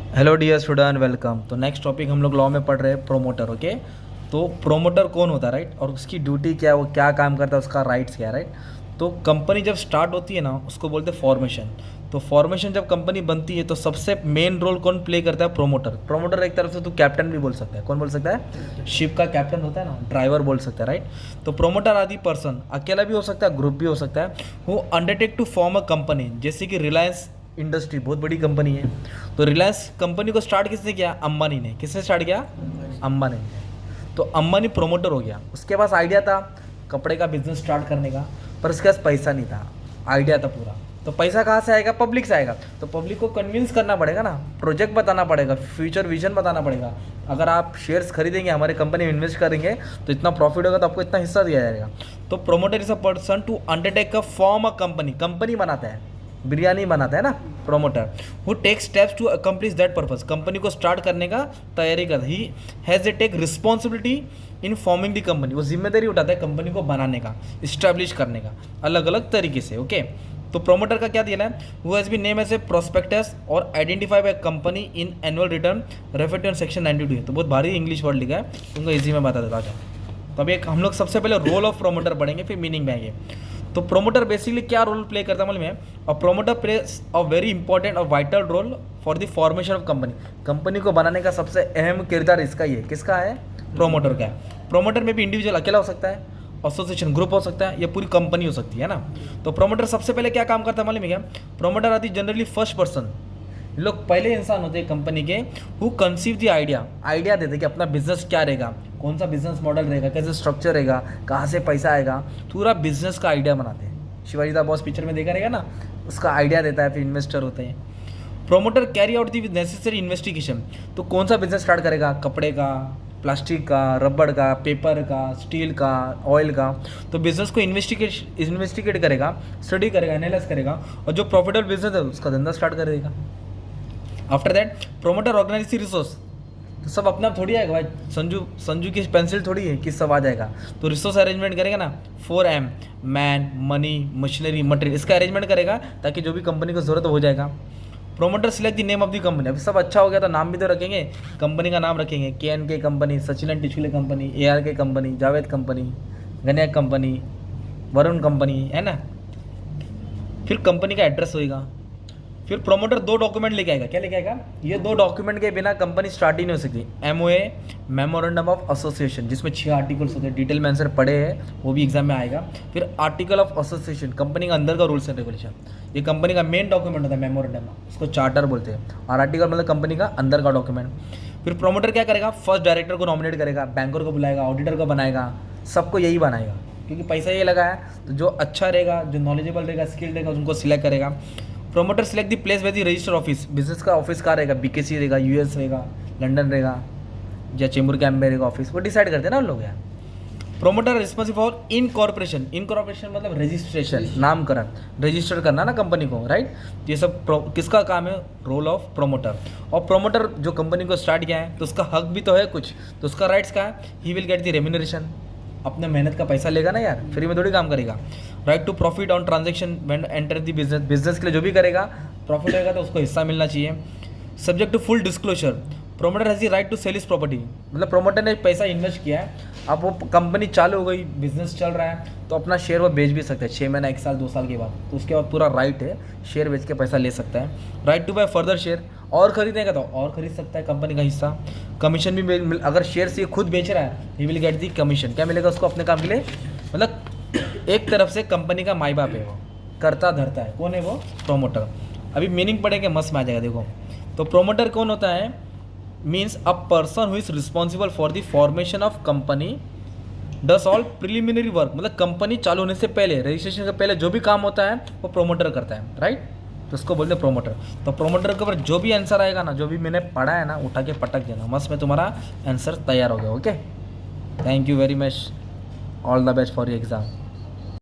Hello dear student, welcome. तो next topic हम लोग लॉ में पढ़ रहे हैं प्रोमोटर। ओके, तो प्रोमोटर कौन होता है, राइट, और उसकी ड्यूटी क्या है, वो क्या काम करता है, उसका राइट्स क्या है, राइट। तो कंपनी जब स्टार्ट होती है ना, उसको बोलते हैं फॉर्मेशन। तो फॉर्मेशन जब कंपनी बनती है तो सबसे मेन रोल कौन प्ले करता है? प्रोमोटर। प्रोमोटर एक तरफ से तो कैप्टन भी बोल सकता है। कौन बोल सकता है? शिप का कैप्टन होता है ना, ड्राइवर बोल सकता है, राइट। तो प्रोमोटर आदि पर्सन अकेला भी हो सकता है, ग्रुप भी हो सकता है, वो undertake to form a company. जैसे कि रिलायंस इंडस्ट्री बहुत बड़ी कंपनी है। तो रिलायंस कंपनी को स्टार्ट किसने किया? अंबानी ने। किसने स्टार्ट किया? अंबानी ने। तो अंबानी प्रोमोटर हो गया। उसके पास आइडिया था कपड़े का बिजनेस स्टार्ट करने का, पर उसके पास पैसा नहीं था, आइडिया था पूरा। तो पैसा कहाँ से आएगा? पब्लिक से आएगा। तो पब्लिक को कन्विंस करना पड़ेगा ना, प्रोजेक्ट बताना पड़ेगा, फ्यूचर विजन बताना पड़ेगा। अगर आप शेयर्स खरीदेंगे, हमारे कंपनी में इन्वेस्ट करेंगे तो इतना प्रॉफिट होगा, तो आपको इतना हिस्सा दिया जाएगा। तो promoter is a person to undertake a form a company. Company बनाता है, बिरयानी बनाता है ना promoter. Who take steps to accomplish that purpose. Company को स्टार्ट करने का तैयारी कर, ही has a take responsibility in forming the company. वो जिम्मेदारी उठाता है कंपनी को बनाने का, इस्टेब्लिश करने का, अलग अलग तरीके से। ओके, तो प्रोमोटर का क्या देना है? Who has been name as a prospectus और identify by company in annual return referred to section 92। तो बहुत भारी इंग्लिश वर्ड लिखा है, तुमको इजी में बता देता था। तो अभी एक हम लोग सबसे पहले रोल ऑफ प्रोमोटर पढ़ेंगे, फिर मीनिंग में आएंगे। तो प्रोमोटर बेसिकली क्या रोल प्ले करता है मालूम है? और promoter place a very important और vital role for the formation of company. Company को बनाने का सबसे अहम किरदार इसका ही है। किसका है? प्रोमोटर का है। प्रोमोटर में भी इंडिविजुअल अकेला हो सकता है, एसोसिएशन ग्रुप हो सकता है, या पूरी कंपनी हो सकती है ना। तो प्रोमोटर सबसे पहले क्या काम करता है मालूम है क्या? प्रोमोटर आती जनरली फर्स्ट पर्सन, लोग पहले इंसान होते हैं कंपनी के, हु कंसीव द आइडिया देते कि अपना बिजनेस क्या रहेगा, कौन सा बिजनेस मॉडल रहेगा, कैसे स्ट्रक्चर रहेगा, कहाँ से पैसा आएगा, पूरा बिजनेस का आइडिया बनाते हैं। शिवाजी द बॉस पिक्चर में देखा रहेगा ना, उसका आइडिया देता है, फिर इन्वेस्टर होते हैं। Promoter carry out the with necessary investigation. तो कौन सा बिजनेस स्टार्ट करेगा? कपड़े का, प्लास्टिक का, रबड़ का, पेपर का, स्टील का, ऑयल का। तो बिजनेस को इन्वेस्टिगेट करेगा, स्टडी करेगा, एनालाइज करेगा, और जो प्रॉफिटेबल बिजनेस है उसका धंधा स्टार्ट कर देगा। After that promoter organise resource. तो सब अपना थोड़ी आएगा भाई, संजू की पेंसिल थोड़ी है कि सब आ जाएगा। तो रिसोर्स अरेंजमेंट करेगा ना, 4M, man, money, machinery, material, इसका अरेंजमेंट करेगा ताकि जो भी कंपनी को जरूरत हो जाएगा। Promoter select the name of the company. अभी सब अच्छा हो गया तो नाम भी तो रखेंगे, कंपनी का नाम रखेंगे। KNK कंपनी, सचिन एंड टिचुले company, ARK company, Javed company, Ganya company, Varun company, है ना। फिर कंपनी का एड्रेस होएगा। फिर प्रोमोटर 2 डॉक्यूमेंट लेके आएगा। क्या लेके आएगा? ये 2 डॉक्यूमेंट के बिना कंपनी स्टार्ट ही नहीं हो सकती। MOA, मेमोरेंडम ऑफ एसोसिएशन, जिसमें 6 आर्टिकल्स होते हैं, डिटेल में आंसर पढ़े हैं, वो भी एग्जाम में आएगा। फिर आर्टिकल ऑफ एसोसिएशन, कंपनी का अंदर का रूल्स एंड रेगुलेशन। ये कंपनी का मेन डॉक्यूमेंट होता है, मेमोरेंडम, उसको चार्टर बोलते हैं। और आर्टिकल मतलब कंपनी का अंदर का डॉक्यूमेंट। फिर प्रोमोटर क्या करेगा? फर्स्ट डायरेक्टर को नॉमिनेट करेगा, बैंकर को बुलाएगा, ऑडिटर को बनाएगा, सबको यही बनाएगा, क्योंकि पैसा ये लगा है। तो जो अच्छा रहेगा, जो नॉलेजेबल रहेगा, स्किल्ड रहेगा, उनको सिलेक्ट करेगा। Promoter select the place by the register office. Business का ऑफिस कहाँ रहेगा? BKC रहेगा, US रहेगा, लंदन रहेगा, या चेंबूर कैम्प में रहेगा ऑफिस, वो डिसाइड करते हैं ना उन लोग यार। Promoter responsible for incorporation. Incorporation मतलब रजिस्ट्रेशन, नामकरण, रजिस्टर करना ना कंपनी को, राइट। ये सब किसका काम है? Role of promoter. और प्रोमोटर जो कंपनी को स्टार्ट किया है तो उसका हक भी तो है कुछ, तो उसका राइट्स का है, he will get the remuneration. अपने मेहनत का पैसा लेगा ना यार, फ्री में थोड़ी काम करेगा। Right to profit on transaction when enter the business. Business के लिए जो भी करेगा, प्रॉफिट होगा तो उसको हिस्सा मिलना चाहिए। Subject to full disclosure. Promoter has the right to sell इस प्रॉपर्टी। मतलब प्रोमोटर ने पैसा इन्वेस्ट किया है, अब वो कंपनी चालू हो गई, बिजनेस चल रहा है, तो अपना शेयर वो बेच भी सकता है 6 महीना, 1 साल, 2 साल के बाद। तो उसके बाद पूरा राइट है, शेयर बेच के पैसा ले सकता है। Right to buy further share, और खरीदेगा तो और खरीद सकता है कंपनी का हिस्सा। कमीशन भी अगर शेयर से खुद बेच रहा है, he will get the commission. क्या मिलेगा उसको अपने काम के लिए? मतलब एक तरफ से कंपनी का माई बाप है, वो करता धरता है। कौन है वो? प्रोमोटर। अभी मीनिंग पढ़ेंगे, मस्त में आ जाएगा, देखो। तो प्रोमोटर कौन होता है? Means a person who is responsible for the formation of company, does all preliminary work. मतलब कंपनी चालू होने से पहले, रजिस्ट्रेशन से पहले जो भी काम होता है वो प्रोमोटर करता है, राइट। तो उसको बोलते हैं प्रोमोटर। तो प्रोमोटर के ऊपर जो भी आंसर आएगा ना, जो भी मैंने पढ़ा है ना, उठा के पटक देना, मस्त में तुम्हारा आंसर तैयार हो गया। Okay, thank you very much, all the best for your exam.